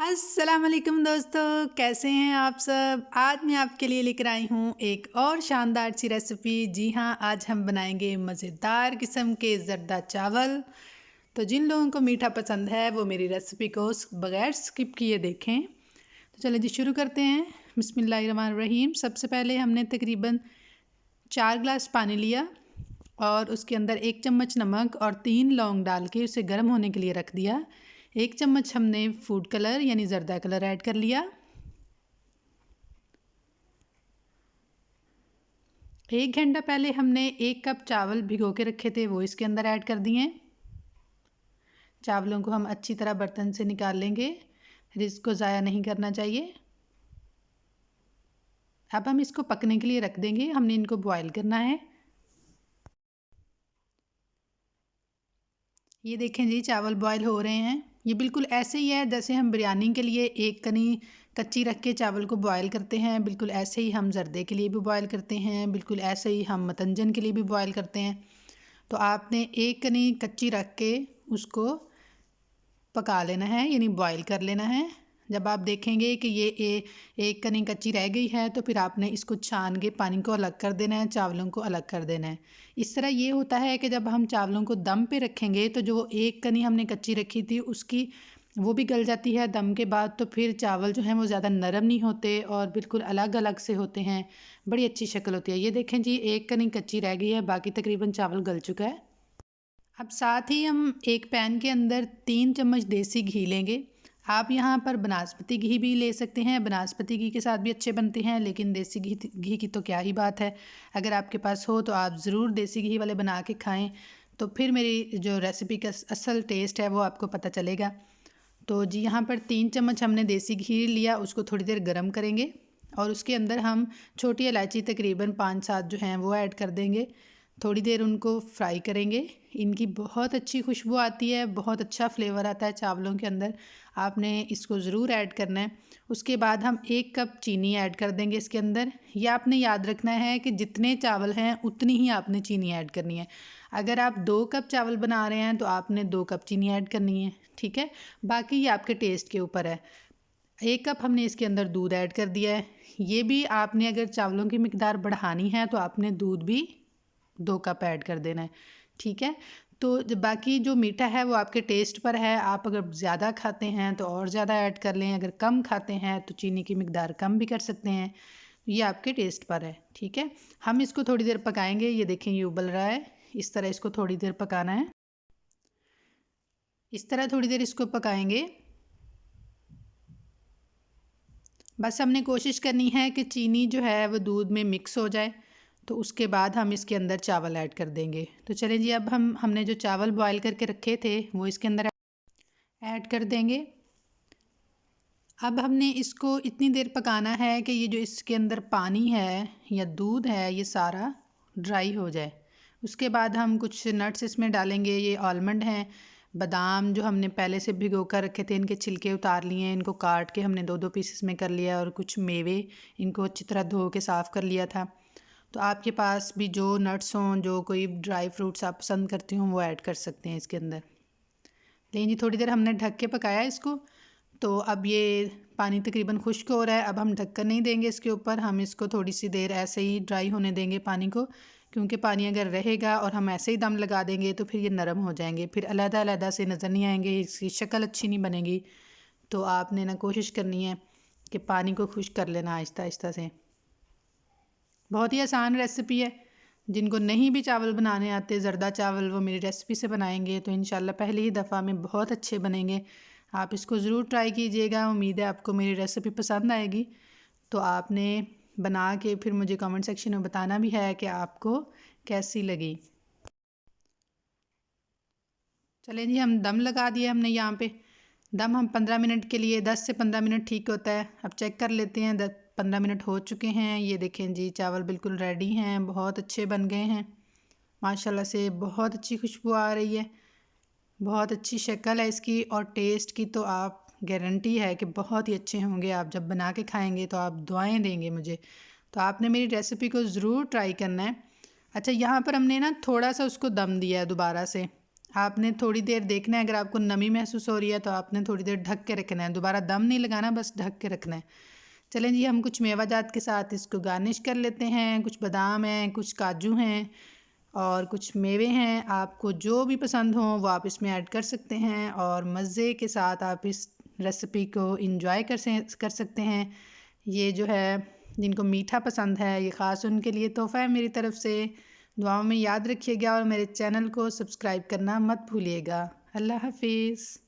अस्सलाम वालेकुम दोस्तों, कैसे हैं आप सब। आज मैं आपके लिए लेकर आई हूँ एक और शानदार सी रेसिपी। जी हाँ, आज हम बनाएंगे मज़ेदार किस्म के ज़र्दा चावल। तो जिन लोगों को मीठा पसंद है वो मेरी रेसिपी को बगैर स्किप किए देखें। तो चलिए जी शुरू करते हैं। बिस्मिल्लाहिर्रहमानिर्रहीम। सबसे पहले हमने तकरीबन 4 गिलास पानी लिया और उसके अंदर 1 चम्मच नमक और 3 लौंग डाल के उसे गर्म होने के लिए रख दिया। 1 चम्मच हमने फूड कलर यानी ज़र्दा कलर ऐड कर लिया। 1 घंटा पहले हमने 1 कप चावल भिगो के रखे थे, वो इसके अंदर ऐड कर दिए। चावलों को हम अच्छी तरह बर्तन से निकाल लेंगे, फिर इसको ज़ाया नहीं करना चाहिए। अब हम इसको पकने के लिए रख देंगे, हमने इनको बॉयल करना है। ये देखें जी, चावल बॉयल हो रहे हैं। ये बिल्कुल ऐसे ही है जैसे हम बिरयानी के लिए एक कनी कच्ची रख के चावल को बॉयल करते हैं, बिल्कुल ऐसे ही हम ज़र्दे के लिए भी बॉयल करते हैं, बिल्कुल ऐसे ही हम मतंजन के लिए भी बॉयल करते हैं। तो आपने एक कनी कच्ची रख के उसको पका लेना है, यानी बॉयल कर लेना है। जब आप देखेंगे कि ये एक कनी कच्ची रह गई है तो फिर आपने इसको छान के पानी को अलग कर देना है, चावलों को अलग कर देना है। इस तरह ये होता है कि जब हम चावलों को दम पे रखेंगे तो जो एक कनी हमने कच्ची रखी थी उसकी वो भी गल जाती है दम के बाद, तो फिर चावल जो हैं वो ज़्यादा नरम नहीं होते और बिल्कुल अलग अलग से होते हैं। बड़ी अच्छी शक्ल होती है। ये देखें जी, एक कनी कच्ची रह गई है, बाकी तकरीबन चावल गल चुका है। अब साथ ही हम एक पैन के अंदर 3 चम्मच देसी घी लेंगे। आप यहाँ पर बनास्पति घी भी ले सकते हैं, बनास्पति घी के साथ भी अच्छे बनते हैं, लेकिन देसी घी की तो क्या ही बात है। अगर आपके पास हो तो आप ज़रूर देसी घी वाले बना के खाएं, तो फिर मेरी जो रेसिपी का असल टेस्ट है वो आपको पता चलेगा। तो जी यहाँ पर 3 चम्मच हमने देसी घी लिया, उसको थोड़ी देर गर्म करेंगे और उसके अंदर हम छोटी इलायची तकरीबन 5-7 जो हैं वो ऐड कर देंगे। थोड़ी देर उनको फ्राई करेंगे। इनकी बहुत अच्छी खुशबू आती है, बहुत अच्छा फ्लेवर आता है चावलों के अंदर। आपने इसको ज़रूर ऐड करना है। उसके बाद हम 1 कप चीनी ऐड कर देंगे इसके अंदर। यह आपने याद रखना है कि जितने चावल हैं उतनी ही आपने चीनी ऐड करनी है। अगर आप 2 कप चावल बना रहे हैं तो आपने 2 कप चीनी ऐड करनी है, ठीक है। बाकी ये आपके टेस्ट के ऊपर है। 1 कप हमने इसके अंदर दूध ऐड कर दिया है। ये भी आपने अगर चावलों की मिकदार बढ़ानी है तो आपने दूध भी 2 कप ऐड कर देना है, ठीक है। तो बाकी जो मीठा है वो आपके टेस्ट पर है। आप अगर ज़्यादा खाते हैं तो और ज़्यादा ऐड कर लें, अगर कम खाते हैं तो चीनी की मिकदार कम भी कर सकते हैं। ये आपके टेस्ट पर है, ठीक है। हम इसको थोड़ी देर पकाएंगे। ये देखें, ये उबल रहा है, इस तरह इसको थोड़ी देर पकाना है। इस तरह थोड़ी देर इसको पकाएंगे। बस हमने कोशिश करनी है कि चीनी जो है वो दूध में मिक्स हो जाए, तो उसके बाद हम इसके अंदर चावल ऐड कर देंगे। तो चलें जी, अब हमने जो चावल बॉयल करके रखे थे वो इसके अंदर ऐड कर देंगे। अब हमने इसको इतनी देर पकाना है कि ये जो इसके अंदर पानी है या दूध है ये सारा ड्राई हो जाए। उसके बाद हम कुछ नट्स इसमें डालेंगे। ये आलमंड हैं, बादाम जो हमने पहले से भिगो कर रखे थे, इनके छिलके उतार लिए हैं, इनको काट के हमने 2-2 पीसेस में कर लिया। और कुछ मेवे, इनको अच्छी तरह धो के साफ़ कर लिया था। तो आपके पास भी जो नट्स हों, जो कोई ड्राई फ्रूट्स आप पसंद करती हों, वो ऐड कर सकते हैं इसके अंदर। लेकिन जी थोड़ी देर हमने ढक के पकाया इसको। तो अब ये पानी तकरीबन खुश्क हो रहा है। अब हम ढक्कन नहीं देंगे इसके ऊपर, हम इसको थोड़ी सी देर ऐसे ही ड्राई होने देंगे पानी को, क्योंकि पानी अगर रहेगा और हम ऐसे ही दम लगा देंगे तो फिर ये नरम हो जाएंगे, फिर अलग-अलग से नज़र नहीं आएंगे, इसकी शक्ल अच्छी नहीं बनेगी। तो आपने ना कोशिश करनी है कि पानी को खुश्क कर लेना आहिस्ता आहिस्ता से। बहुत ही आसान रेसिपी है। जिनको नहीं भी चावल बनाने आते, ज़र्दा चावल, वो मेरी रेसिपी से बनाएंगे तो इंशाल्लाह पहली ही दफ़ा में बहुत अच्छे बनेंगे। आप इसको ज़रूर ट्राई कीजिएगा। उम्मीद है आपको मेरी रेसिपी पसंद आएगी। तो आपने बना के फिर मुझे कमेंट सेक्शन में बताना भी है कि आपको कैसी लगी। चलें जी, हम दम लगा दिया हमने यहाँ पे। दम हम 15 मिनट के लिए, 10 से 15 मिनट ठीक होता है। अब चेक कर लेते हैं। 10-15 मिनट हो चुके हैं। ये देखें जी, चावल बिल्कुल रेडी हैं, बहुत अच्छे बन गए हैं माशाल्लाह से। बहुत अच्छी खुशबू आ रही है, बहुत अच्छी शक्ल है इसकी, और टेस्ट की तो आप गारंटी है कि बहुत ही अच्छे होंगे। आप जब बना के खाएंगे तो आप दुआएं देंगे मुझे। तो आपने मेरी रेसिपी को ज़रूर ट्राई करना है। अच्छा, यहाँ पर हमने ना थोड़ा सा उसको दम दिया है दोबारा से, आपने थोड़ी देर देखना है, अगर आपको नमी महसूस हो रही है तो आपने थोड़ी देर ढक के रखना है, दोबारा दम नहीं लगाना, बस ढक के रखना है। चलें जी, हम कुछ मेवा जात के साथ इसको गार्निश कर लेते हैं। कुछ बादाम हैं, कुछ काजू हैं और कुछ मेवे हैं। आपको जो भी पसंद हो वो आप इसमें ऐड कर सकते हैं और मज़े के साथ आप इस रेसिपी को इंजॉय कर सकते हैं। ये जो है, जिनको मीठा पसंद है, ये ख़ास उनके लिए तोहफ़ा है मेरी तरफ़ से। दुआओं में याद रखिएगा और मेरे चैनल को सब्सक्राइब करना मत भूलिएगा। अल्लाह हाफ़िज़।